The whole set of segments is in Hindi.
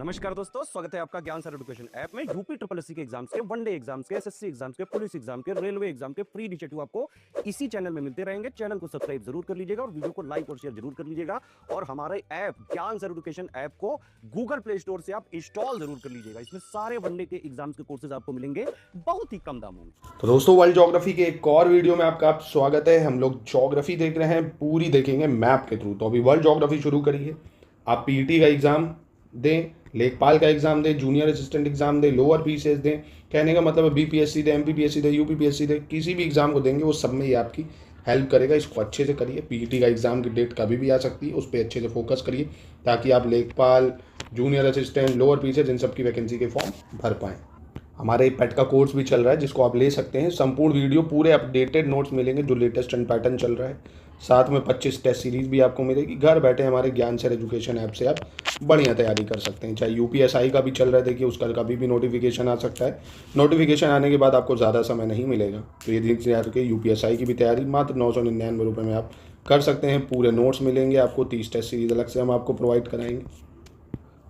नमस्कार दोस्तों, स्वागत है आपका ज्ञान सर एजुकेशन ऐप में। यूपी ट्रिपल एससी के एग्जाम्स के, वनडे एग्जाम्स के, एसएससी एग्जाम्स के, पुलिस एग्जाम के, रेलवे एग्जाम के फ्री इनिशिएटिव आपको इसी चैनल में मिलते रहेंगे। चैनल को सब्सक्राइब जरूर कर लीजिएगा और वीडियो को लाइक और शेयर जरूर कर लीजिएगा। और हमारे ऐप ज्ञान सर एजुकेशन ऐप को गूगल प्ले स्टोर से आप इंस्टॉल जरूर कर लीजिएगा। इसमें सारे वनडे के एग्जाम्स के कोर्सेज आपको मिलेंगे बहुत ही कम दामों में। तो दोस्तों, वर्ल्ड ज्योग्राफी के एक और वीडियो में आपका स्वागत है। हम लोग ज्योग्राफी देख रहे हैं, पूरी देखेंगे मैप के थ्रू। तो अभी वर्ल्ड ज्योग्राफी शुरू करिए। आप पीईटी का एग्जाम दें, लेखपाल का एग्जाम दें, जूनियर असिस्टेंट एग्जाम दें, लोअर पीसीएस दें। कहने का मतलब है बीपीएससी दें, एमपीपीएससी दें, यूपीपीएससी दें, किसी भी एग्जाम को देंगे वो सब में ये आपकी हेल्प करेगा। इसको अच्छे से करिए। पीईटी का एग्जाम की डेट कभी भी आ सकती है, उस पर अच्छे से फोकस करिए ताकि आप लेखपाल, जूनियर असिस्टेंट, लोअर पीसीएस इन सब की वैकेंसी के फॉर्म भर पाएँ। हमारे पेट का कोर्स भी चल रहा है जिसको आप ले सकते हैं। संपूर्ण वीडियो पूरे अपडेटेड नोट्स मिलेंगे जो लेटेस्ट एंड पैटर्न चल रहा है। साथ में 25 टेस्ट सीरीज भी आपको मिलेगी। घर बैठे हमारे ज्ञान सर एजुकेशन ऐप से आप बढ़िया तैयारी कर सकते हैं। चाहे यूपीएसआई का भी चल रहा है, देखिए उसका कभी भी नोटिफिकेशन आ सकता है। नोटिफिकेशन आने के बाद आपको ज़्यादा समय नहीं मिलेगा, तो ये तैयार के यूपीएसआई की भी तैयारी मात्र 999 रुपये में आप कर सकते हैं। पूरे नोट्स मिलेंगे आपको, 30 टेस्ट सीरीज अलग से हम आपको प्रोवाइड कराएंगे।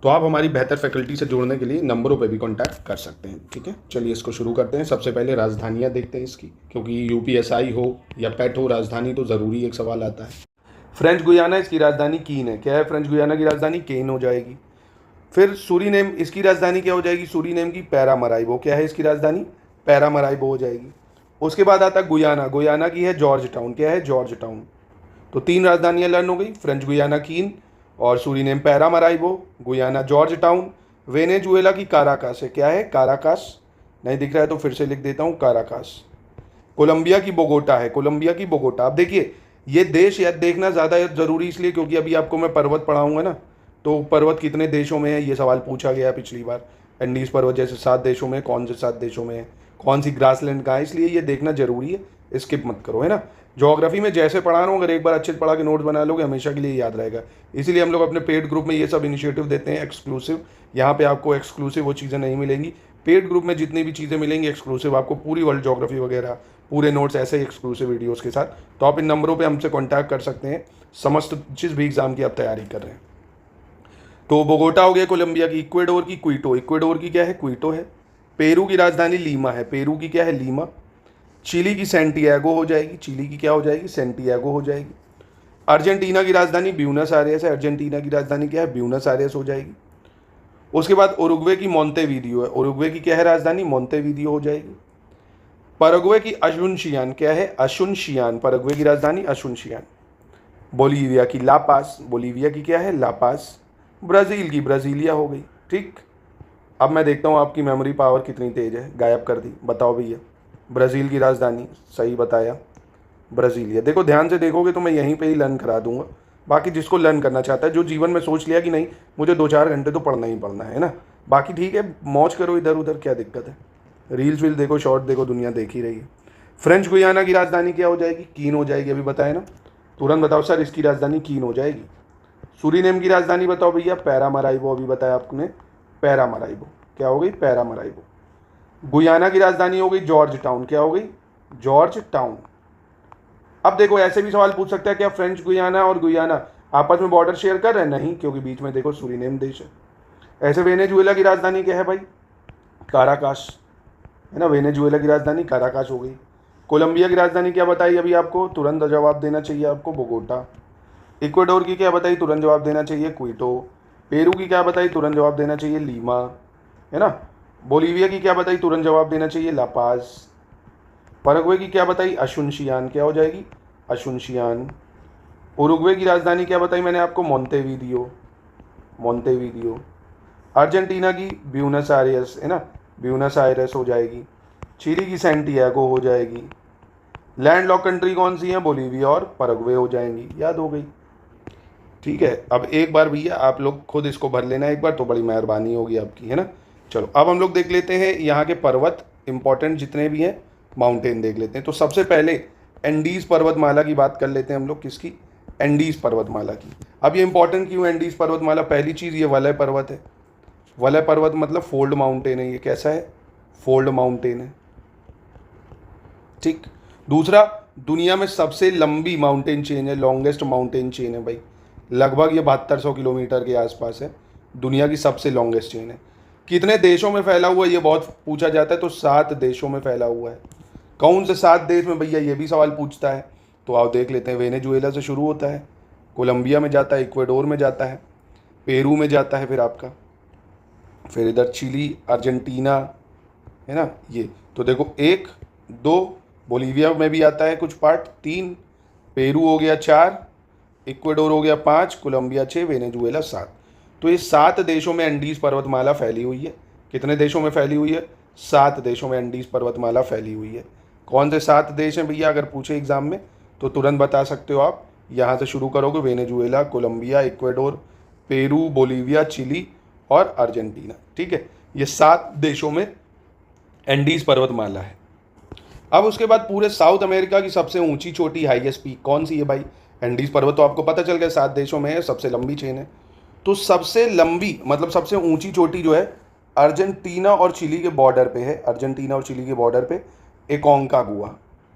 तो आप हमारी बेहतर फैकल्टी से जुड़ने के लिए नंबरों पे भी कांटेक्ट कर सकते हैं। ठीक है, चलिए इसको शुरू करते हैं। सबसे पहले राजधानियाँ देखते हैं इसकी, क्योंकि यूपीएसआई हो या पेट हो, राजधानी तो ज़रूरी एक सवाल आता है। फ्रेंच गुयाना, इसकी राजधानी कीन है। क्या है फ्रेंच गुयाना की राजधानी? केन हो जाएगी। फिर सूरीनेम, इसकी राजधानी क्या हो जाएगी? सूरीनेम की पैरामराइबो। क्या है इसकी राजधानी? पैरामराइबो हो जाएगी। उसके बाद आता है गुयाना। गुयाना की है जॉर्ज टाउन। क्या है? George town. तो 3 राजधानियाँ लर्न हो गई, फ्रेंच गुयाना कीन और Suriname Paramaribo, Guyana Georgetown. Venezuela की काराकास है। क्या है? काराकास। नहीं दिख रहा है तो फिर से लिख देता हूँ, काराकास। कोलंबिया की बोगोटा है। कोलंबिया की बोगोटा। अब देखिए, ये देश याद देखना ज़्यादा जरूरी इसलिए क्योंकि अभी आपको मैं पर्वत पढ़ाऊंगा ना, तो पर्वत कितने देशों में है ये सवाल पूछा गया पिछली बार। एंडीज पर्वत जैसे 7 देशों में, कौन से 7 देशों में है, कौन सी ग्रासलैंड कहाँ है, इसलिए ये देखना जरूरी है। स्किप मत करो, है ना। ज्योग्राफी में जैसे पढ़ा रहा हूँ, अगर एक बार अच्छे से पढ़ा के नोट्स बना लोगे हमेशा के लिए याद रहेगा। इसीलिए हम लोग अपने पेड ग्रुप में ये सब इनिशिएटिव देते हैं एक्सक्लूसिव। यहाँ पे आपको एक्सक्लूसिव वो चीज़ें नहीं मिलेंगी। पेड ग्रुप में जितनी भी चीज़ें मिलेंगी एक्सक्लूसिव आपको, पूरी वर्ल्ड ज्योग्राफी वगैरह, पूरे नोट्स ऐसे ही एक्सक्लूसिव वीडियोस के साथ। तो आप इन नंबरों पे हमसे कांटेक्ट कर सकते हैं समस्त जिस भी एग्जाम की आप तैयारी कर रहे हैं। तो बोगोटा हो गया कोलंबिया की। इक्वेडोर की क्विटो। इक्वेडोर की क्या है? क्विटो है। पेरू की राजधानी लीमा है। पेरू की क्या है? लीमा। चिली की सैंटियागो हो जाएगी। चिली की क्या हो जाएगी? सैंटियागो हो जाएगी। अर्जेंटीना की राजधानी ब्यूनस आयरेस है। अर्जेंटीना की राजधानी क्या है? ब्यूनस आयरेस हो जाएगी। उसके बाद उरुग्वे की मोंतेवीडियो है। उरुग्वे की क्या है राजधानी? मोंतेवीडियो हो जाएगी। पैराग्वे की अशुनशियान। क्या है? अशुनशियान। पैराग्वे की राजधानी अशुनशियान। बोलीविया की लापास। बोलीविया की क्या है? लापास। ब्राज़ील की ब्राज़ीलिया हो गई। ठीक। अब मैं देखता हूँ आपकी मेमोरी पावर कितनी तेज है। गायब कर दी। बताओ भैया, ब्राज़ील की राजधानी सही बताया, ब्राज़ीलिया। देखो ध्यान से देखोगे तो मैं यहीं पे ही लर्न करा दूंगा। बाकी जिसको लर्न करना चाहता है, जो जीवन में सोच लिया कि नहीं मुझे 2-4 घंटे तो पढ़ना ही पढ़ना है ना, बाकी ठीक है, मौज करो इधर उधर, क्या दिक्कत है। रील्स वील देखो, शॉर्ट देखो, दुनिया देख ही रही है। फ्रेंच गुयाना की राजधानी क्या हो जाएगी? कीन हो जाएगी। अभी बताया ना, तुरंत बताओ सर, इसकी राजधानी कीन हो जाएगी। सूरीनेम की राजधानी बताओ भैया? पैरामराइबो। अभी बताया आपने, पैरामराइबो। क्या हो गई? पैरामराइबो। गुयाना की राजधानी हो गई जॉर्ज टाउन। क्या हो गई? George town. अब देखो, ऐसे भी सवाल पूछ सकता है क्या फ्रेंच गुयाना और गुयाना आपस में बॉर्डर शेयर कर रहे हैं? नहीं, क्योंकि बीच में देखो सूरीनेम देश है। ऐसे वेनेजुएला की राजधानी क्या है भाई? काराकास, है ना। वेनेजुएला की राजधानी काराकास हो गई। कोलंबिया की राजधानी क्या बताई अभी आपको? तुरंत जवाब देना चाहिए आपको, बोगोटा। इक्वाडोर की क्या बताई? तुरंत जवाब देना चाहिए, क्विटो। पेरू की क्या बताई? तुरंत जवाब देना चाहिए, लीमा, है ना। बोलीविया की क्या बताई? तुरंत जवाब देना चाहिए, लापाज। पैराग्वे की क्या बताई? अशुनशियान। क्या हो जाएगी? अशुनशियान। उरुग्वे की राजधानी क्या बताई मैंने आपको? मोंतेवीडियो। मोंतेवीडियो। अर्जेंटीना की ब्यूनस आयरेस, है ना, ब्यूनस आयरेस हो जाएगी। चिली की सैंटियागो हो जाएगी। लैंड लॉक कंट्री कौन सी है? बोलीविया और पैराग्वे हो जाएंगी। याद हो गई? ठीक है। अब एक बार भैया आप लोग खुद इसको भर लेना एक बार, तो बड़ी मेहरबानी होगी आपकी, है ना। चलो अब हम लोग देख लेते हैं यहाँ के पर्वत, इंपॉर्टेंट जितने भी हैं, माउंटेन देख लेते हैं। तो सबसे पहले एंडीज पर्वतमाला की बात कर लेते हैं हम लोग। किसकी? एंडीज पर्वतमाला की। अब ये इंपॉर्टेंट क्यों है एंडीज पर्वतमाला? पहली चीज़, ये वलय पर्वत है। वलय पर्वत मतलब फोल्ड माउंटेन है। ये कैसा है? फोल्ड माउंटेन है। ठीक। दूसरा, दुनिया में सबसे लंबी माउंटेन चेन है, लॉन्गेस्ट माउंटेन चेन है भाई। लगभग ये 7200 किलोमीटर के आसपास है। दुनिया की सबसे लॉन्गेस्ट चेन है। कितने देशों में फैला हुआ है ये बहुत पूछा जाता है, तो 7 देशों में फैला हुआ है। कौन से 7 देश में भैया, ये भी सवाल पूछता है। तो आओ देख लेते हैं। वेनेजुएला से शुरू होता है, कोलंबिया में जाता है, इक्वाडोर में जाता है, पेरू में जाता है, फिर आपका फिर इधर चिली, अर्जेंटीना, है ना ये। तो देखो 1 2, बोलीविया में भी आता है कुछ पार्ट, 3, पेरू हो गया 4, इक्वाडोर हो गया 5, कोलंबिया 6, वेनेजुएला 7। तो ये 7 देशों में एंडीज पर्वतमाला फैली हुई है। कितने देशों में फैली हुई है? 7 देशों में एंडीज पर्वतमाला फैली हुई है। कौन से 7 देश हैं भैया, अगर पूछे एग्जाम में तो तुरंत बता सकते हो आप। यहाँ से शुरू करोगे, Venezuela, Colombia, Ecuador, Peru, Bolivia, Chile और अर्जेंटीना। ठीक है, ये 7 देशों में एंडीज पर्वतमाला है। अब उसके बाद पूरे साउथ अमेरिका की सबसे ऊंची चोटी, हाईएस्ट पीक कौन सी है भाई? एंडीज पर्वत। तो आपको पता चल गया 7 देशों में है, सबसे लंबी चेन है। तो सबसे लंबी मतलब सबसे ऊंची चोटी जो है अर्जेंटीना और चिली के बॉर्डर पे है। अर्जेंटीना और चिली के बॉर्डर पे एकोंकागुआ,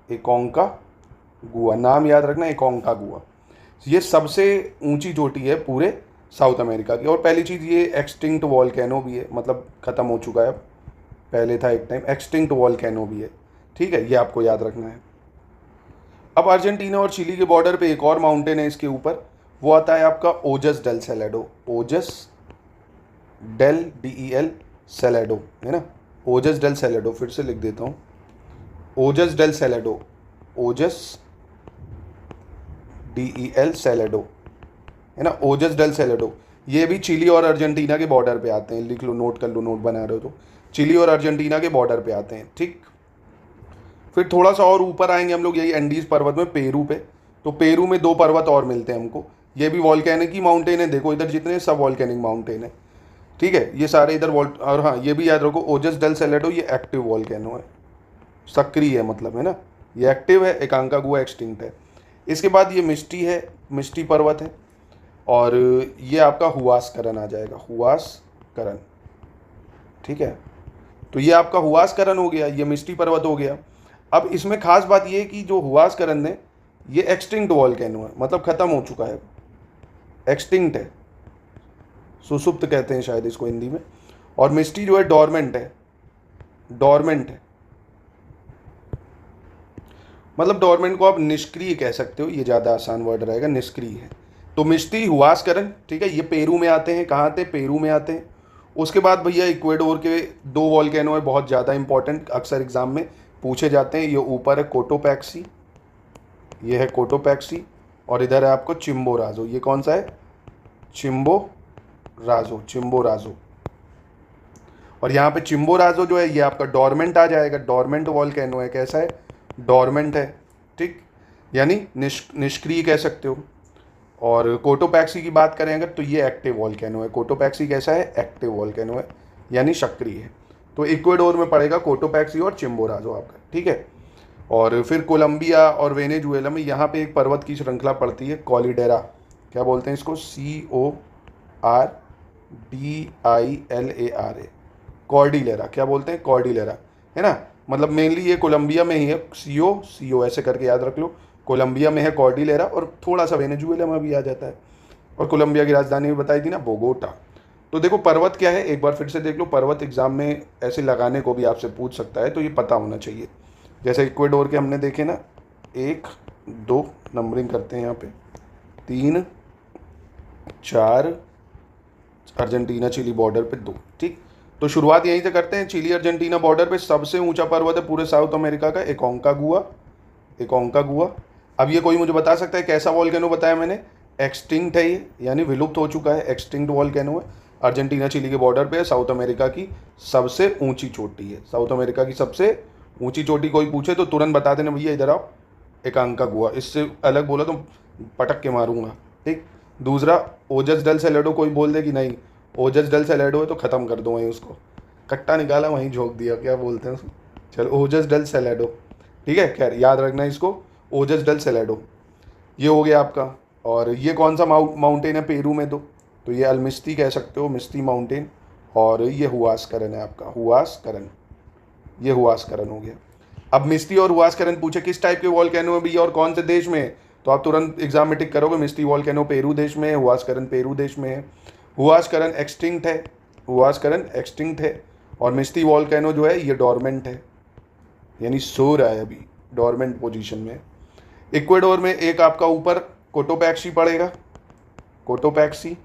एकोंकागुआ नाम याद रखना, एकोंकागुआ। ये सबसे ऊंची चोटी है पूरे साउथ अमेरिका की। और पहली चीज़, ये एक्सटिंक्ट वॉल्केनो भी है, मतलब ख़त्म हो चुका है अब, पहले था एक टाइम। एक्सटिंक्ट वॉल्केनो भी है, ठीक है, ये आपको याद रखना है। अब अर्जेंटीना और चिली के बॉर्डर पे एक और माउंटेन है इसके ऊपर, वो आता है आपका ओजस डेल सेलेडो। ओजस डेल DEL सेलेडो, है ना, ओजस डेल सेलेडो। फिर से लिख देता हूँ, ओजस डेल सेलेडो, ओजस DEL सेलेडो, है ना, ओजस डेल सेलेडो। ये भी चिली और अर्जेंटीना के बॉर्डर पे आते हैं, लिख लो, नोट कर लो, नोट बना रहे हो तो। चिली और अर्जेंटीना के बॉर्डर पे आते हैं, ठीक। फिर थोड़ा सा और ऊपर आएंगे हम लोग, यही एंडीज पर्वत में, पेरू पे। तो पेरू में 2 पर्वत और मिलते हैं हमको, ये भी वॉल्केनिक ही माउंटेन है। देखो इधर जितने सब वॉल्केनिक माउंटेन है, ठीक है, ये सारे इधर और हाँ, ये भी याद रखो, ओजस डेल सेलेडो ये एक्टिव वॉल्केनो है, सक्रिय है मतलब, है ना, ये एक्टिव है। एकांकागुआ एक्सटिंक्ट है। इसके बाद ये मिस्टी है, मिस्टी पर्वत है। और ये आपका हुआसकरन आ जाएगा, हुआसकरन, ठीक है। तो ये आपका हुआसकरन हो गया, ये मिस्टी पर्वत हो गया। अब इसमें खास बात ये है कि जो हुआसकरन है ये एक्सटिंक्ट वॉल्केनो है, मतलब ख़त्म हो चुका है, एक्सटिंक्ट है, सुसुप्त कहते हैं शायद इसको हिंदी में। और मिस्टी जो है डॉर्मेंट है, डॉर्मेंट है, मतलब डॉर्मेंट को आप निष्क्रिय कह सकते हो, ये ज़्यादा आसान वर्ड रहेगा, निष्क्रिय है। तो मिस्टी, हुआसकरन, ठीक है, ये पेरू में आते हैं। कहाँ आते हैं? पेरू में आते हैं। उसके बाद भैया इक्वाडोर के 2 वॉल्केनो है, बहुत ज़्यादा इंपॉर्टेंट, अक्सर एग्जाम में पूछे जाते हैं। ये ऊपर है कोटोपैक्सी, ये है कोटोपैक्सी, और इधर है आपको चिम्बोराजो। ये कौन सा है? Chimborazo, Chimborazo. और यहाँ पे चिम्बोराजो जो है ये आपका डॉर्मेंट आ जाएगा, डॉर्मेंट वॉल्केनो है। कैसा है? डॉर्मेंट है, ठीक, यानी निष्क्रिय कह सकते हो। और कोटोपैक्सी की बात करें अगर, तो ये एक्टिव वॉल्केनो है। कोटोपैक्सी कैसा है? एक्टिव वॉल्केनो है, यानी सक्रिय है। तो इक्वाडोर में पड़ेगा कोटोपैक्सी और चिम्बोराजो आपका, ठीक है। और फिर कोलंबिया और वेनेजुएला में यहाँ पे एक पर्वत की श्रृंखला पड़ती है, कॉर्डिलेरा। क्या बोलते हैं इसको? CORDILERA, Cordillera. क्या बोलते हैं? कॉर्डिलेरा, है ना। मतलब मेनली ये कोलंबिया में ही है, CO ऐसे करके याद रख लो। कोलंबिया में है कॉर्डिलेरा, और थोड़ा सा वेनेजुएला में भी आ जाता है। और कोलंबिया की राजधानी भी बताई थी ना, बोगोटा। तो देखो पर्वत क्या है, एक बार फिर से देख लो। पर्वत एग्जाम में ऐसे लगाने को भी आपसे पूछ सकता है, तो ये पता होना चाहिए। जैसे इक्वाडोर के हमने देखे ना, 1 2 नंबरिंग करते हैं यहाँ पे, 3 4, अर्जेंटीना चिली बॉर्डर पे 2, ठीक। तो शुरुआत यहीं से करते हैं। चिली अर्जेंटीना बॉर्डर पे सबसे ऊंचा पर्वत है पूरे साउथ अमेरिका का, एकोंकागुआ, एकोंकागुआ। अब ये कोई मुझे बता सकता है कैसा वॉल्केनो बताया मैंने? एक्सटिंक्ट है ये, यानी विलुप्त हो चुका है, एक्सटिंक्ट वॉल्केनो है। अर्जेंटीना चिली के बॉर्डर पे है, साउथ अमेरिका की सबसे ऊंची चोटी है। साउथ अमेरिका की सबसे ऊंची चोटी कोई पूछे तो तुरंत बता देना, भैया इधर आओ, एकांकागुआ। इससे अलग बोला तो पटक के मारूंगा, ठीक। दूसरा, ओजस डेल सेलेडो कोई बोल दे कि नहीं ओजस डेल सेलेडो है तो ख़त्म कर दो वहीं, उसको कट्टा निकाला वहीं झोंक दिया, क्या बोलते हैं उसको। चलो, ओजस डेल सेलेडो, ठीक है। खैर याद रखना इसको, ओजस डेल सेलेडो ये हो गया आपका। और ये कौन सा माउंटेन है पेरू में? तो ये अलमिस्ती कह सकते हो, मिस्टी माउंटेन। और ये हुआसकरन है आपका, हुआसकरन, ये हुआसकरन हो गया। अब मिस्टी और हुआसकरन पूछे किस टाइप के वॉल्केनो भी और कौन से देश में है, तो आप तुरंत एग्जाम में टिक करोगे, मिस्टी वॉल्केनो पेरू देश में है, हुआसकरन पेरू देश में है। हुआस करन एक्सटिंक्ट है, हुआस करन एक्सटिंक्ट है, और मिस्टी वॉल्केनो जो है ये डोरमेंट है, यानी सो रहा है अभी, डोरमेंट पोजीशन में। इक्वेडोर में एक आपका ऊपर कोटोपैक्सी पड़ेगा, कोटोपैक्सी,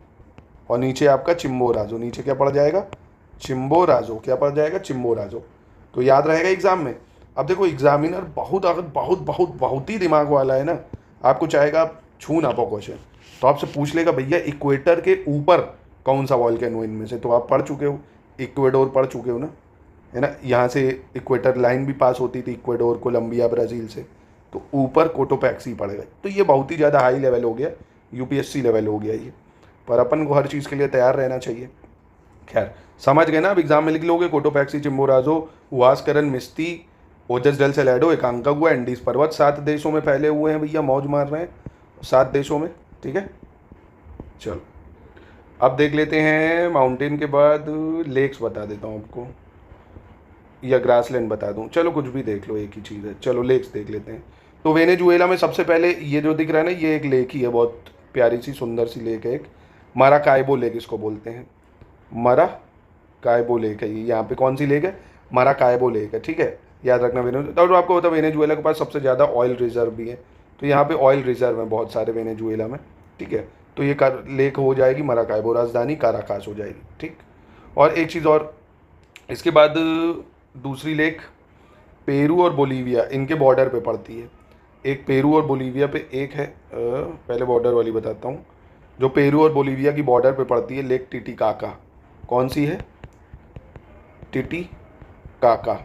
और नीचे आपका चिम्बोराजो, नीचे क्या पड़ जाएगा, चिम्बोराजो, क्या पड़ जाएगा, चिम्बोराजो। तो याद रहेगा एग्जाम में। अब देखो एग्जामिनर बहुत अगर बहुत बहुत बहुत ही दिमाग वाला है ना, आपको चाहेगा आप छू ना पाओ क्वेश्चन, तो आपसे पूछ लेगा भैया इक्वेटर के ऊपर कौन सा वॉल्केनो इनमें से, तो आप पढ़ चुके हो, इक्वेडोर पढ़ चुके हो ना, है ना, यहाँ से इक्वेटर लाइन भी पास होती थी, इक्वेडोर कोलंबिया ब्राज़ील से, तो ऊपर कोटोपैक्सी पड़ेगा। तो ये बहुत ही ज़्यादा हाई लेवल हो गया, यूपीएससी लेवल हो गया ये, पर अपन को हर चीज़ के लिए तैयार रहना चाहिए। खैर समझ गए ना, अब एग्जाम में लिख लोगे कोटोपैक्सी, चिम्बोराजो, हुआस करन, मिस्टी, ओजस डेल सेलेडो, एकांकागुआ, एंडीज पर्वत, 7 देशों में फैले हुए हैं भैया, मौज मार रहे हैं 7 देशों में। ठीक है, चलो अब देख लेते हैं माउंटेन के बाद लेक्स बता देता हूँ आपको, या ग्रासलैंड बता दूँ, चलो कुछ भी देख लो, एक ही चीज़ है। चलो लेक्स देख लेते हैं। तो वेनेजुएला में सबसे पहले ये जो दिख रहा है ना, ये एक लेक ही है, बहुत प्यारी सी सुंदर सी लेक है, एक माराकाइबो लेक इसको बोलते हैं, माराकाइबो लेक है ये। यहाँ पे कौन सी लेक है, माराकाइबो लेक है, ठीक है, याद रखना। वेनेजुएला, तो आपको पता है वेनेजुएला के पास सबसे ज़्यादा ऑयल रिजर्व भी है, तो यहाँ पे ऑयल रिजर्व है बहुत सारे वेनेजुएला में, ठीक है। तो ये लेक हो जाएगी माराकाइबो, राजधानी काराकास हो जाएगी, ठीक। और एक चीज़ और, इसके बाद दूसरी लेक पेरू और बोलीविया, इनके बॉर्डर पे पड़ती है। एक पेरू और बोलीविया पे एक है, पहले बॉर्डर वाली बताता हूँ, जो पेरू और बोलीविया की बॉर्डर पे पड़ती है, लेक टिटिकाका। कौन सी है, टिटिकाका,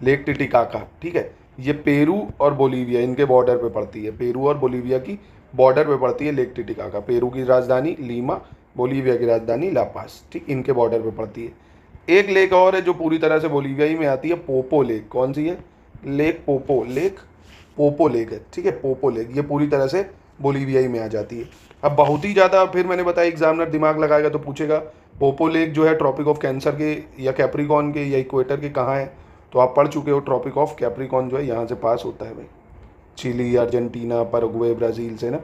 लेक टिटिकाका, ठीक है। ये पेरू और बोलीविया इनके बॉर्डर पे पड़ती है, पेरू और बोलीविया की बॉर्डर पे पड़ती है लेक टिटिकाका। पेरू की राजधानी लीमा, बोलीविया की राजधानी लापास, ठीक, इनके बॉर्डर पे पड़ती है। एक लेक और है जो पूरी तरह से बोलीविया ही में आती है, पोपो लेक। कौन सी है, lake Poopó, lake Poopó lake है, ठीक है, पोपो लेक, ये पूरी तरह से बोलीविया ही में आ जाती है। अब बहुत ही ज़्यादा फिर मैंने बताया एग्जामिनर दिमाग लगाएगा तो पूछेगा पोपो लेक जो है ट्रॉपिक ऑफ कैंसर के या कैप्रिकॉन के या इक्वेटर के कहाँ है, तो आप पढ़ चुके हो, ट्रॉपिक ऑफ कैप्रिकॉन जो है यहाँ से पास होता है भाई, चिली, अर्जेंटीना, पैराग्वे, ब्राज़ील से ना,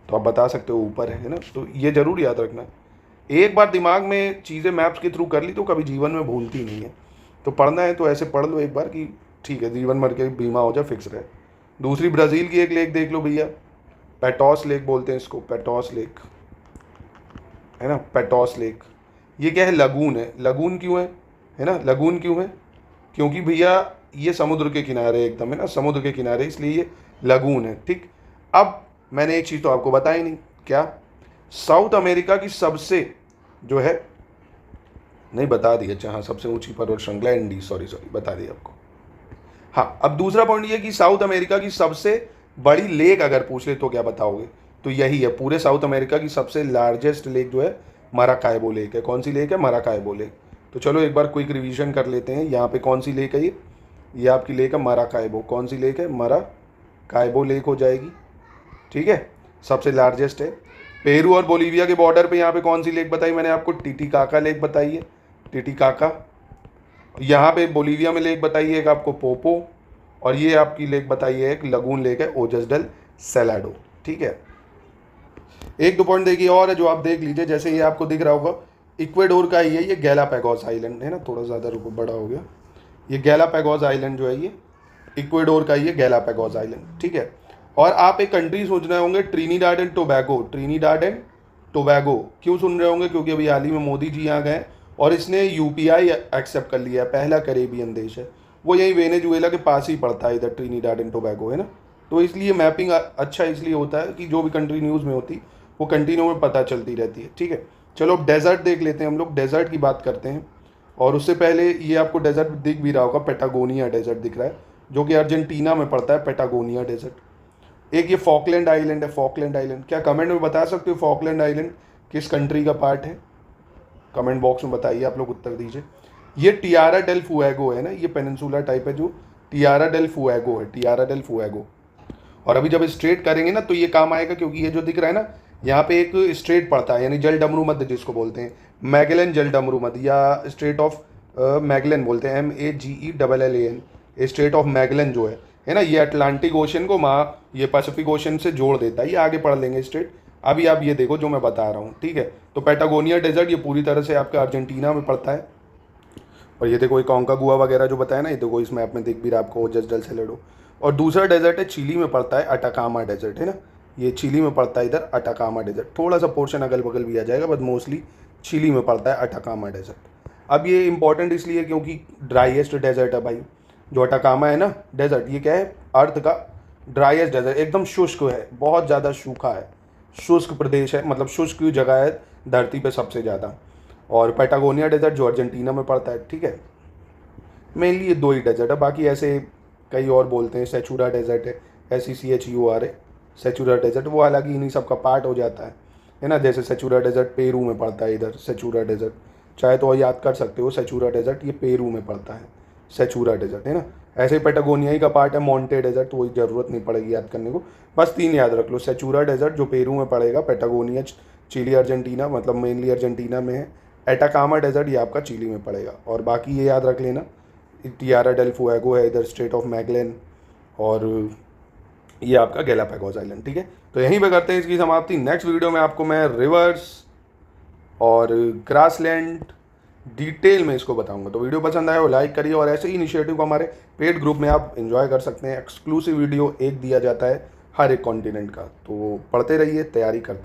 तो आप बता सकते हो ऊपर है ना। तो ये जरूर याद रखना, एक बार दिमाग में चीज़ें मैप्स के थ्रू कर ली तो कभी जीवन में भूलती नहीं है। तो पढ़ना है तो ऐसे पढ़ लो एक बार कि ठीक है, जीवन भर के बीमा हो जाए, फिक्स रहे। दूसरी ब्राज़ील की एक लेक देख लो भैया, पेटोस लेक बोलते हैं इसको, पेटोस लेक है ना, पेटोस लेक। ये क्या है, लगून है। लगून क्यों है ना, लगून क्यों है, क्योंकि भैया ये समुद्र के किनारे एकदम है ना, समुद्र के किनारे, इसलिए ये लगून है, ठीक। अब मैंने एक चीज़ तो आपको बताई नहीं, क्या, साउथ अमेरिका की सबसे जो है, नहीं बता दिया, अच्छा हाँ, सबसे ऊंची पर्वत श्रृंखला एंडीज, सॉरी बता दिया आपको। हाँ, अब दूसरा पॉइंट ये कि साउथ अमेरिका की सबसे बड़ी लेक अगर पूछ ले तो क्या बताओगे, तो यही है, पूरे साउथ अमेरिका की सबसे लार्जेस्ट लेक जो है माराकाइबो लेक है। कौन सी लेक है, माराकाइबो लेक। तो चलो एक बार क्विक रिवीजन कर लेते हैं, यहाँ पे कौन सी लेक है, ये आपकी लेक है माराकाइबो। कौन सी लेक है, माराकाइबो लेक हो जाएगी, ठीक है, सबसे लार्जेस्ट है। पेरू और बोलीविया के बॉर्डर पे यहाँ पे कौन सी लेक बताई मैंने आपको, टिटिकाका लेक बताई है, टिटिकाका। यहाँ पे बोलीविया में लेक बताई है एक आपको, पोपो, और ये आपकी लेक बताई है एक लगून लेक है, ओजस डेल सेलाडो, ठीक है। एक दो पॉइंट देखिए और है जो आप देख लीजिए, जैसे ये आपको दिख रहा होगा, इक्वेडोर का ही है ये, गैलापागोस आइलैंड है ना, थोड़ा ज़्यादा रुको, बड़ा हो गया, ये गैलापागोस आइलैंड जो है ये इक्वेडोर का ही है, गैलापागोस आइलैंड, ठीक है। और आप एक कंट्री सोच रहे होंगे, Trinidad and Tobago, Trinidad and Tobago क्यों सुन रहे होंगे, क्योंकि अभी हाल ही में मोदी जी यहाँ गए और इसने यूपीआई एक्सेप्ट कर लिया है, पहला कैरेबियन देश है वो, यही वेनेजुएला के पास ही पड़ता है इधर, ट्रिनिडाड एंड टोबैगो है ना। तो इसलिए मैपिंग अच्छा इसलिए होता है कि जो भी कंट्री न्यूज़ में होती वो कंटिन्यू में पता चलती रहती है, ठीक है। चलो अब डेजर्ट देख लेते हैं हम लोग, डेजर्ट की बात करते हैं। और उससे पहले ये आपको डेजर्ट दिख भी रहा होगा, पेटागोनिया डेजर्ट दिख रहा है, जो कि अर्जेंटीना में पड़ता है, पेटागोनिया डेजर्ट। एक ये फॉकलैंड आइलैंड है, फॉकलैंड आइलैंड, क्या कमेंट में बता सकते हो फॉकलैंड आइलैंड किस कंट्री का पार्ट है, कमेंट बॉक्स में बताइए, आप लोग उत्तर दीजिए। ये टियारा डेल फुएगो है ना, ये पेनिनसुला टाइप है जो टियारा डेल फुएगो है, टियारा डेल फुएगो। और अभी जब स्ट्रेट करेंगे ना तो ये काम आएगा, क्योंकि ये जो दिख रहा है ना, यहाँ पे एक स्ट्रेट पड़ता है, यानी जल डमरू मध्य जिसको बोलते हैं, मैगेलन जल डमरू मध्य, या स्ट्रेट ऑफ मैगेलन बोलते हैं, MEGELLAN, स्ट्रेट ऑफ मैगेलन जो है ना, ये अटलांटिक ओशन को ये पैसिफिक ओशन से जोड़ देता है, ये आगे पढ़ लेंगे स्ट्रेट, अभी आप ये देखो जो मैं बता रहा हूँ, ठीक है। तो पैटागोनिया डेजर्ट ये पूरी तरह से आपका अर्जेंटीना में पड़ता है। और ये देखो, एक कॉन्कागुआ वगैरह जो बताया ना, ये देखो इस मैप में दिख भी रहा है आपको, जस्ट डल सेलेडो। और दूसरा डेजर्ट है चिली में पड़ता है, अटाकामा डेजर्ट, है ना। ये चिली में पड़ता है इधर, अटाकामा डेजर्ट। थोड़ा सा पोर्शन अगल बगल भी आ जाएगा, बट मोस्टली चिली में पड़ता है अटाकामा डेजर्ट। अब ये इंपॉर्टेंट इसलिए क्योंकि ड्राइएस्ट डेजर्ट है भाई। जो अटाकामा है ना डेजर्ट, ये क्या है, अर्थ का ड्राइएस्ट डेजर्ट, एकदम शुष्क है, बहुत ज़्यादा सूखा है, शुष्क प्रदेश है, मतलब शुष्क जगह है धरती पे सबसे ज़्यादा। और पैटागोनिया डेजर्ट जो अर्जेंटीना में पड़ता है, ठीक है। मेनली ये दो ही डेजर्ट है, बाकी ऐसे कई और बोलते हैं। सेचूरा डेजर्ट है, SECHUR है, सेचूरा डेजर्ट, वो हालांकि इन्हीं सब का पार्ट हो जाता है ना। जैसे सेचूरा डेजर्ट पेरू में पड़ता है, इधर सेचूरा डेजर्ट, चाहे तो याद कर सकते हो, सेचूरा डेजर्ट ये पेरू में पड़ता है, सेचूरा डेजर्ट, है ना। ऐसे ही पैटागोनिया ही का पार्ट है मोंटे डेजर्ट, तो वही ज़रूरत नहीं पड़ेगी याद करने को, बस 3 याद रख लो। सेचूरा डेजर्ट जो पेरू में पड़ेगा, पैटागोनिया चिली अर्जेंटीना, मतलब मेनली अर्जेंटीना में है, एटाकामा डेजर्ट ये आपका चिली में पड़ेगा। और बाकी ये याद रख लेना, टियारा डेल फुएगो है इधर, स्ट्रेट ऑफ मैगलेन, और ये आपका गैलापागोस आइलैंड, ठीक है। तो यहीं पे करते हैं इसकी समाप्ति। नेक्स्ट वीडियो में आपको मैं रिवर्स और ग्रासलैंड डिटेल में इसको बताऊंगा। तो वीडियो पसंद आया हो लाइक करिए, और ऐसे ही इनिशिएटिव को हमारे पेड ग्रुप में आप एंजॉय कर सकते हैं। एक्सक्लूसिव वीडियो एक दिया जाता है हर एक कॉन्टिनेंट का, तो पढ़ते रहिए, तैयारी करते रहिए।